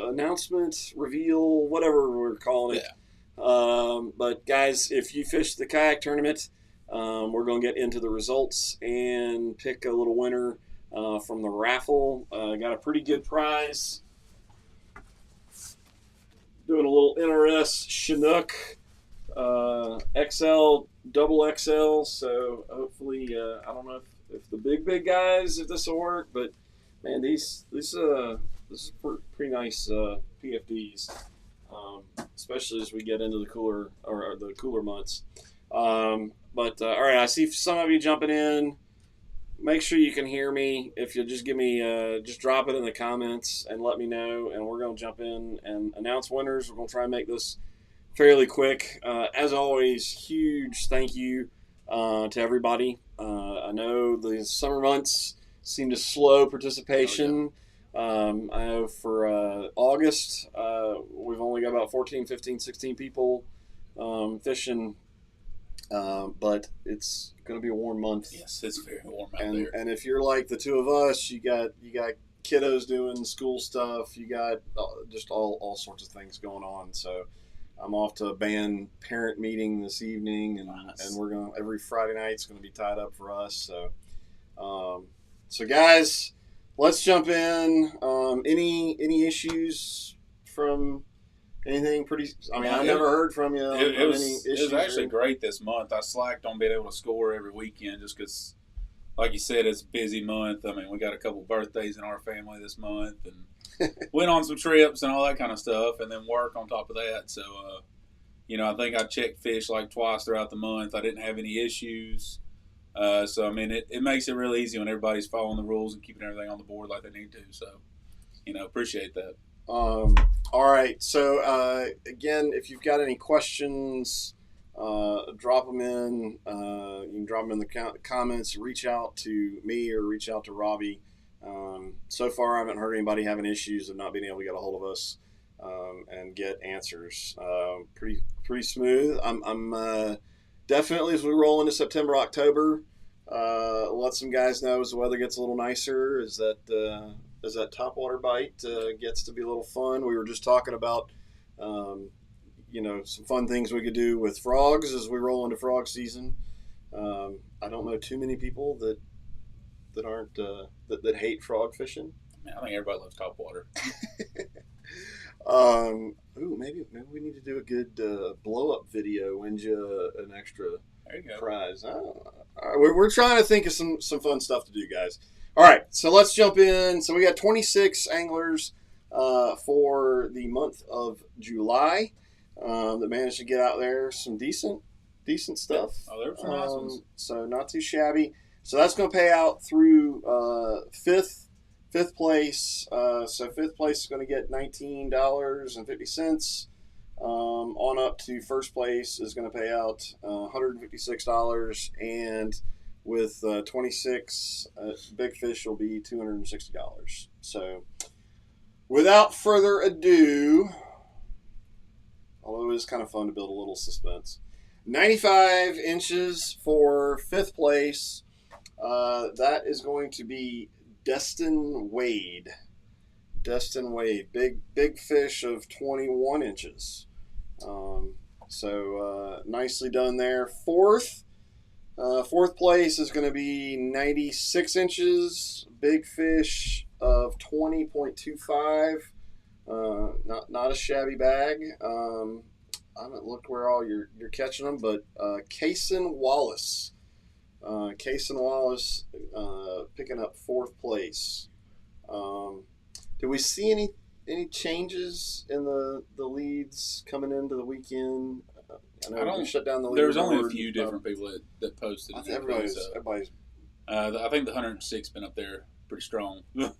announcement, reveal, whatever we're calling it. But guys, if you fish the kayak tournament, we're going to get into the results and pick a little winner from the raffle. Got a pretty good prize. Doing a little NRS Chinook XL, double XL. So hopefully, I don't know if the big guys, if this will work, but man, this is pretty nice PFDs, especially as we get into the cooler months. But all right, I see some of you jumping in. Make sure you can hear me. If you'll just give me, just drop it in the comments and let me know, and we're going to jump in and announce winners. We're going to try and make this fairly quick. As always, huge thank you to everybody. I know the summer months seem to slow participation. I know for August, we've only got about 14, 15, 16 people fishing. But it's going to be a warm month. Yes, it's very warm out there. And if you're like the two of us, you got kiddos doing school stuff. You got just all sorts of things going on. So I'm off to a band parent meeting this evening, and we're going every Friday night's going to be tied up for us. So guys, let's jump in. Any issues from? Anything pretty? I mean, I never heard from you. It was actually great this month. I slacked on being able to score every weekend just because, like you said, it's a busy month. I mean, we got a couple birthdays in our family this month, and went on some trips and all that kind of stuff, and then work on top of that. So, I think I checked fish like twice throughout the month. I didn't have any issues. So, I mean, it makes it really easy when everybody's following the rules and keeping everything on the board like they need to. So, appreciate that. All right. So, again, if you've got any questions, drop them in. You can drop them in the comments. Reach out to me or reach out to Robbie. So far, I haven't heard anybody having issues of not being able to get a hold of us and get answers. Pretty smooth. I'm definitely, as we roll into September, October, let some guys know as the weather gets a little nicer. As that topwater bite gets to be a little fun. We were just talking about, some fun things we could do with frogs as we roll into frog season. I don't know too many people that aren't that hate frog fishing. Man, I think everybody loves topwater. Maybe we need to do a good blow up video, win you an extra prize. We're trying to think of some fun stuff to do, guys. All right, so let's jump in. So we got 26 anglers for the month of July that managed to get out there some decent stuff. Oh, there were some nice ones. So not too shabby. So that's going to pay out through fifth place. So fifth place is going to get $19.50. On up to first place is going to pay out $156, and with 26, big fish will be $260. So, without further ado, although it is kind of fun to build a little suspense, 95 inches for fifth place. That is going to be Destin Wade. Big fish of 21 inches. So nicely done there. Fourth place is going to be 96 inches, big fish of 20.25. Not a shabby bag. I haven't looked where all you're catching them, but Kaysen Wallace. Picking up fourth place. Did we see any changes in the leads coming into the weekend? I know we shut down the lead. There was only a few different people that posted. I think everybody's. I think the 106 been up there pretty strong. Yeah.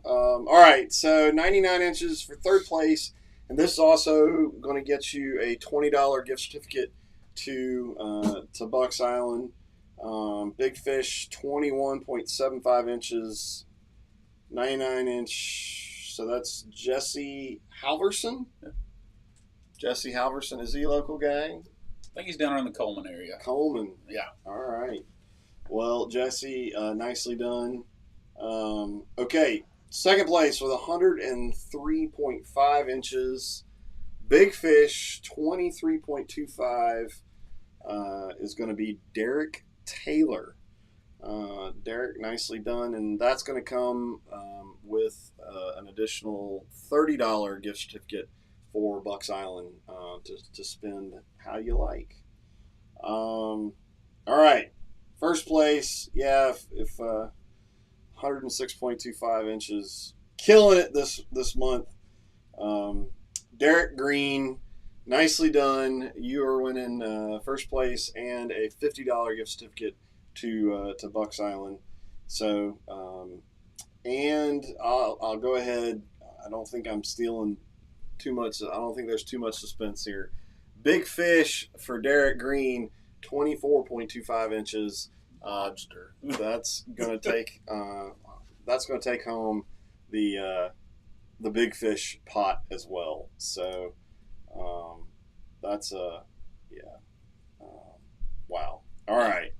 All right, so 99 inches for third place, and this is also going to get you a $20 gift certificate to Bucks Island. Big fish, 21.75 inches, 99 inch. So that's Jesse Halverson. Yeah. Jesse Halverson, is he a local guy? I think he's down around the Coleman area. Coleman. Yeah. All right. Well, Jesse, nicely done. Okay, Second place with 103.5 inches. Big fish, 23.25, is going to be Derek Taylor. Derek, nicely done. And that's going to come with an additional $30 gift certificate for Bucks Island to spend how you like. All right. First place, if 106.25 inches, killing it this month. Derek Green, nicely done. You are winning first place and a $50 gift certificate to Bucks Island. So, and I'll go ahead. I don't think I'm stealing too much. I don't think there's too much suspense here. Big fish for Derek Green, 24.25 inches. That's gonna take home the big fish pot as well. So that's wow. All right.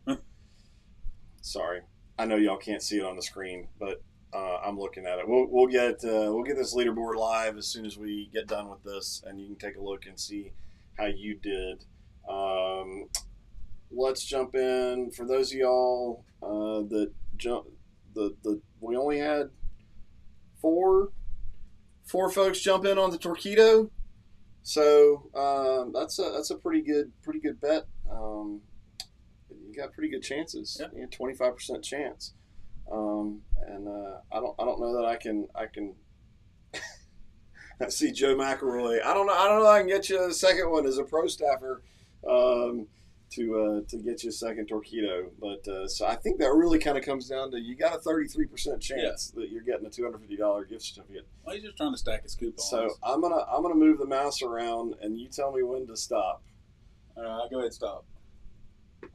Sorry, I know y'all can't see it on the screen, but I'm looking at it. We'll get this leaderboard live as soon as we get done with this, and you can take a look and see how you did. Let's jump in. For those of y'all that we only had four folks jump in on the Torpedo, so that's a pretty good bet. You got pretty good chances. Yeah, 25% chance. And I don't know that I can. I see Joe McElroy. I don't know that I can get you a second one as a pro staffer. To get you a second Torpedo, but so I think that really kind of comes down to you got a 33% chance that you're getting a $250 gift certificate. Well, he's just trying to stack his coupons. So I'm gonna move the mouse around, and you tell me when to stop. All right, go ahead, stop.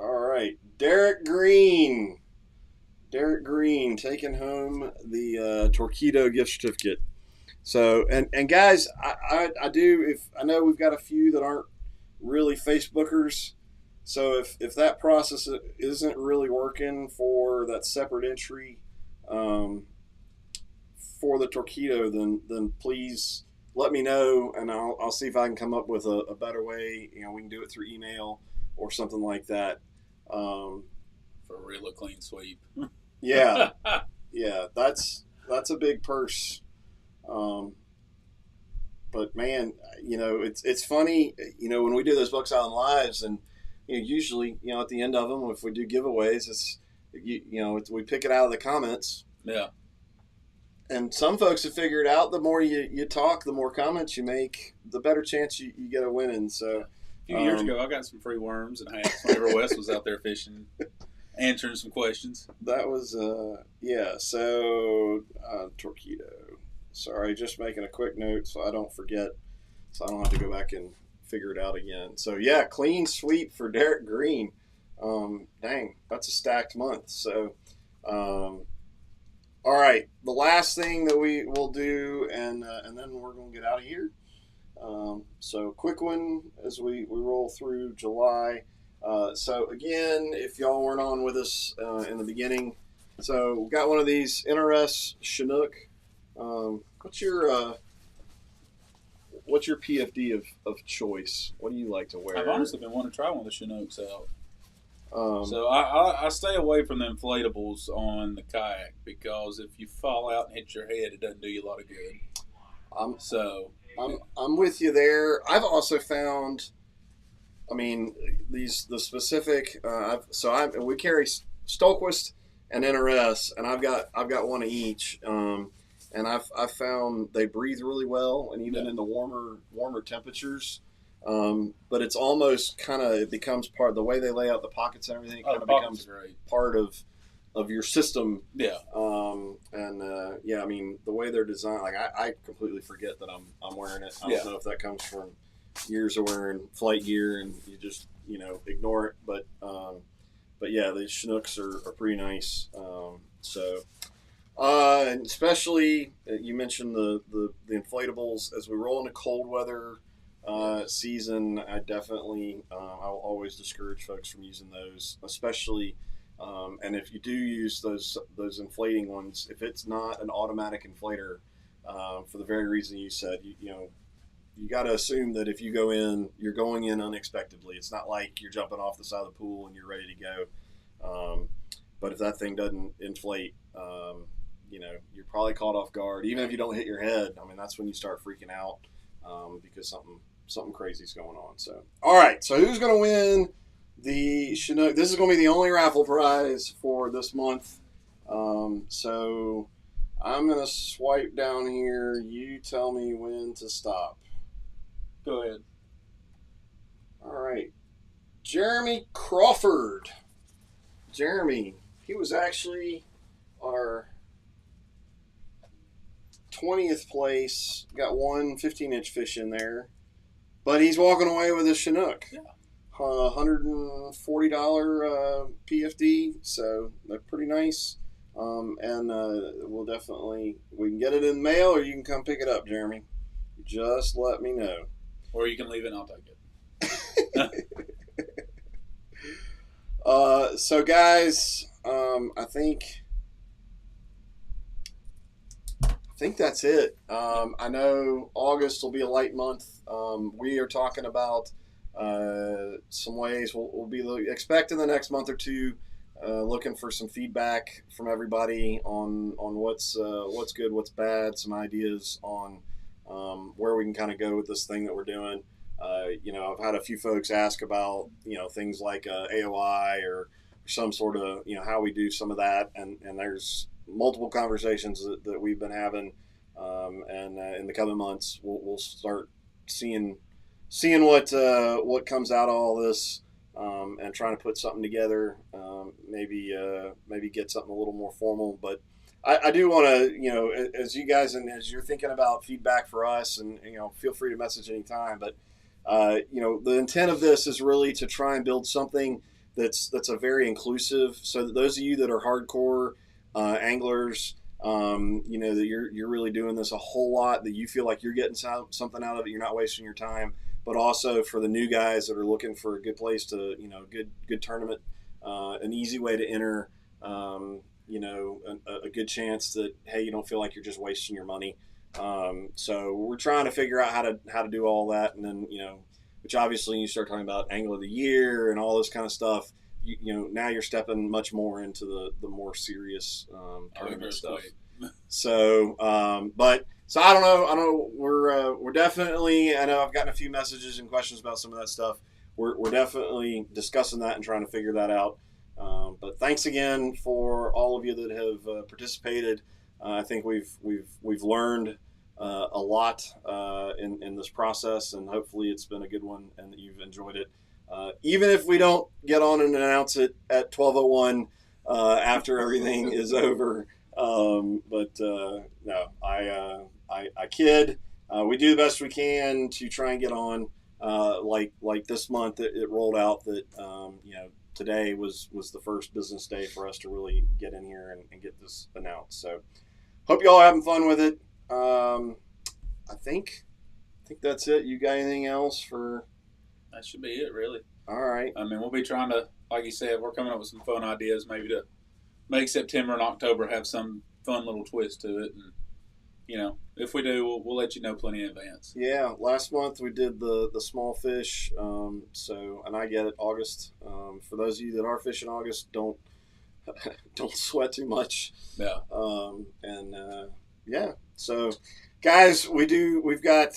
All right, Derek Green taking home the Torpedo gift certificate. So and guys, I know we've got a few that aren't really Facebookers. So if that process isn't really working for that separate entry for the Torpedo, then please let me know, and I'll see if I can come up with a better way. We can do it through email or something like that. For a real clean sweep. Yeah, that's a big purse. But man, it's funny. When we do those Bucks Island Lives and. Usually, at the end of them, if we do giveaways, we pick it out of the comments. Yeah. And some folks have figured out the more you talk, the more comments you make, the better chance you get a winning. So, a few years ago, I got some free worms and hats whenever Wes was out there fishing, answering some questions. That was, So, Torpedo. Sorry, just making a quick note so I don't forget, so I don't have to go back and figure it out again. So yeah, clean sweep for Derek Green. Dang, that's a stacked month. So all right, the last thing that we will do, and then we're gonna get out of here. So quick one as we roll through July. So again, if y'all weren't on with us in the beginning, so we got one of these NRS Chinook. What's your PFD of choice? What do you like to wear? I've honestly been wanting to try one of the Chinooks out. So I stay away from the inflatables on the kayak because if you fall out and hit your head, it doesn't do you a lot of good. I'm with you there. I've also found, the specific. We carry Stolquist and NRS, and I've got one of each. And I've found they breathe really well, and even in the warmer temperatures. But it's almost it becomes part of the way they lay out the pockets and everything. It kind of becomes part of your system. Yeah. The way they're designed, I completely forget that I'm wearing it. I don't know if that comes from years of wearing flight gear and you just ignore it. But yeah, these Chinooks are pretty nice. And especially you mentioned the inflatables as we roll into cold weather season. I definitely I'll always discourage folks from using those, especially And if you do use those inflating ones, if it's not an automatic inflator, for the very reason you said, you got to assume that if you go in, you're going in unexpectedly. It's not like you're jumping off the side of the pool and you're ready to go. But if that thing doesn't inflate, you're probably caught off guard. Even if you don't hit your head, I mean, that's when you start freaking out because something crazy's going on. So, all right. So who's going to win the Chinook? This is going to be the only raffle prize for this month. So I'm going to swipe down here. You tell me when to stop. Go ahead. All right. Jeremy Crawford. Jeremy, he was actually our 20th place. Got one 15-inch fish in there. But he's walking away with a Chinook. Yeah. $140 PFD. So they're pretty nice. And we can get it in the mail or you can come pick it up, Jeremy. Just let me know. Or you can leave it and I'll take it. So guys, I think that's it. I know August will be a light month. We are talking about some ways we'll be expecting the next month or two, looking for some feedback from everybody on what's good, what's bad, some ideas on where we can kind of go with this thing that we're doing. I've had a few folks ask about, things like AOI or some sort of, how we do some of that. And there's multiple conversations that we've been having. And in the coming months, we'll start seeing what comes out of all this and trying to put something together. Maybe get something a little more formal. But I do want to, as you guys and as you're thinking about feedback for us, and feel free to message anytime. But the intent of this is really to try and build something that's a very inclusive. So that those of you that are hardcore anglers, that you're really doing this a whole lot, that you feel like you're getting something out of it, you're not wasting your time. But also for the new guys that are looking for a good place to, good tournament, an easy way to enter. A good chance that, hey, you don't feel like you're just wasting your money. So we're trying to figure out how to do all that. And then, which obviously you start talking about Angler of the Year and all this kind of stuff, now you're stepping much more into the more serious tournament stuff. So, so I don't know. We're definitely, I know I've gotten a few messages and questions about some of that stuff. We're definitely discussing that and trying to figure that out. But thanks again for all of you that have participated. I think we've learned a lot in this process, and hopefully it's been a good one and that you've enjoyed it. Even if we don't get on and announce it at 12:01 after everything is over, no, I kid. We do the best we can to try and get on. Like this month, it rolled out that today was the first business day for us to really get in here and get this announced. So hope you all having fun with it. I think that's it. You got anything else for? That should be it, really. All right. I mean, we'll be trying to, like you said, we're coming up with some fun ideas maybe to make September and October have some fun little twist to it. And, if we do, we'll let you know plenty in advance. Yeah, last month we did the small fish. And I get it, August. For those of you that are fishing August, don't sweat too much. Yeah. Yeah. So, guys, we've got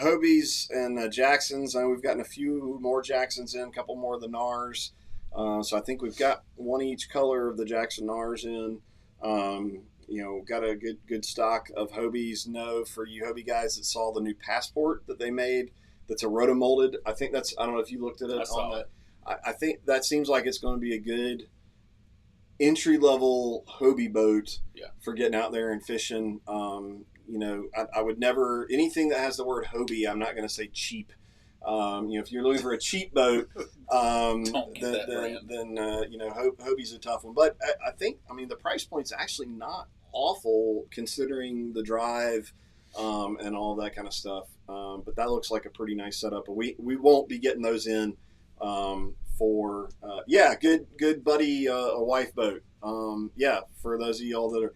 Hobies and Jacksons. I know we've gotten a few more Jacksons in, a couple more of the Nars. So I think we've got one each color of the Jackson Nars in. Got a good stock of Hobies. For you Hobie guys that saw the new Passport that they made, that's a rotomolded. I think I don't know if you looked at it. I think that seems like it's going to be a good entry-level Hobie boat for getting out there and fishing. I would never, anything that has the word Hobie, I'm not going to say cheap. If you're looking for a cheap boat, then Hobie's a tough one. But I think, the price point's actually not awful considering the drive and all that kind of stuff. But that looks like a pretty nice setup. But we won't be getting those in for good buddy a wife boat. For those of y'all that are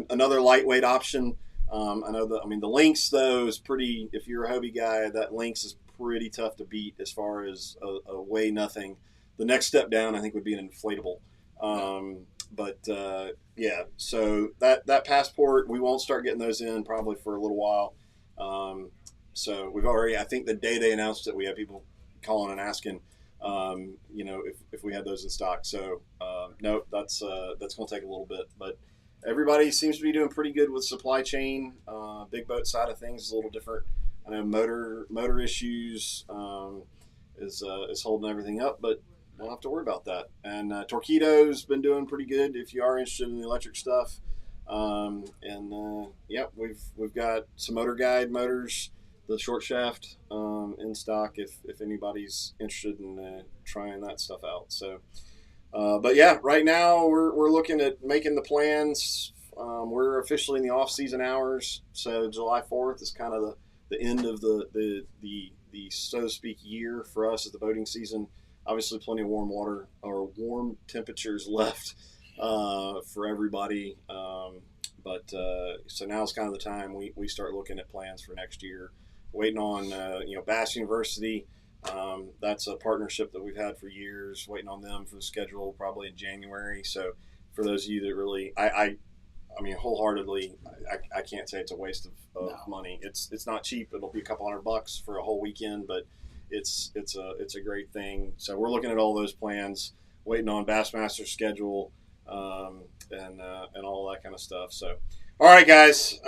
another lightweight option. I know the Lynx though is pretty. If you're a Hobie guy, that Lynx is pretty tough to beat as far as a weigh nothing. The next step down, I think, would be an inflatable. So that Passport, we won't start getting those in probably for a little while. So we've already, I think the day they announced it, we had people calling and asking, if we had those in stock. So no, that's going to take a little bit, but everybody seems to be doing pretty good with supply chain. Big boat side of things is a little different. I know motor issues is holding everything up, but don't have to worry about that. And Torqeedo's been doing pretty good if you are interested in the electric stuff. We've got some Motor Guide motors, the short shaft, in stock if anybody's interested in trying that stuff out. So, right now we're looking at making the plans. We're officially in the off-season hours, so July 4th is kind of the end of the so to speak year for us as the boating season. Obviously, plenty of warm water or warm temperatures left for everybody. So now is kind of the time we start looking at plans for next year. Waiting on Bass University. That's a partnership that we've had for years. Waiting on them for the schedule probably in January. So for those of you that really, I wholeheartedly, I can't say it's a waste of money. It's not cheap. It'll be a couple $100 for a whole weekend, but it's a great thing. So we're looking at all those plans, waiting on Bassmaster's schedule, and all that kind of stuff. So, all right, guys.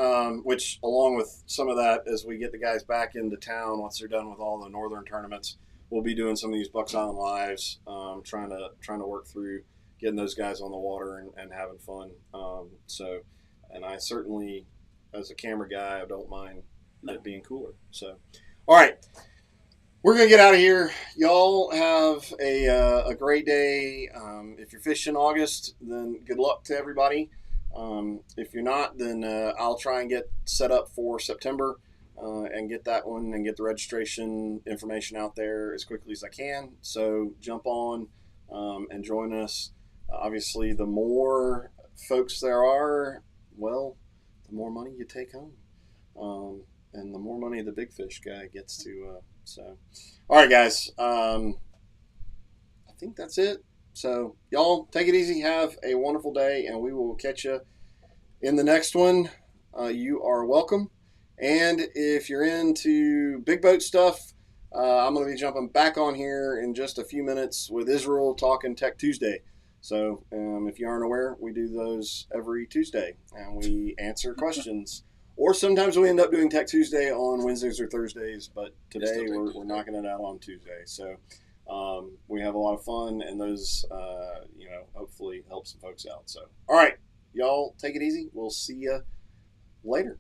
Which along with some of that, as we get the guys back into town once they're done with all the northern tournaments, we'll be doing some of these Bucks Island lives, trying to work through getting those guys on the water and having fun. And I certainly, as a camera guy, I don't mind it being cooler. So, all right. We're going to get out of here. Y'all have a great day. If you're fishing August, then good luck to everybody. If you're not, then I'll try and get set up for September and get that one and get the registration information out there as quickly as I can. So jump on and join us. Obviously, the more folks there are, well, the more money you take home. And the more money the big fish guy gets to. All right, guys. I think that's it. So, y'all, take it easy. Have a wonderful day, and we will catch you in the next one. You are welcome. And if you're into big boat stuff, I'm going to be jumping back on here in just a few minutes with Israel talking Tech Tuesday. So, if you aren't aware, we do those every Tuesday, and we answer questions. Or sometimes we end up doing Tech Tuesday on Wednesdays or Thursdays, but today we're knocking it out on Tuesday. So we have a lot of fun, and those, hopefully help some folks out. So, all right, y'all, take it easy. We'll see you later.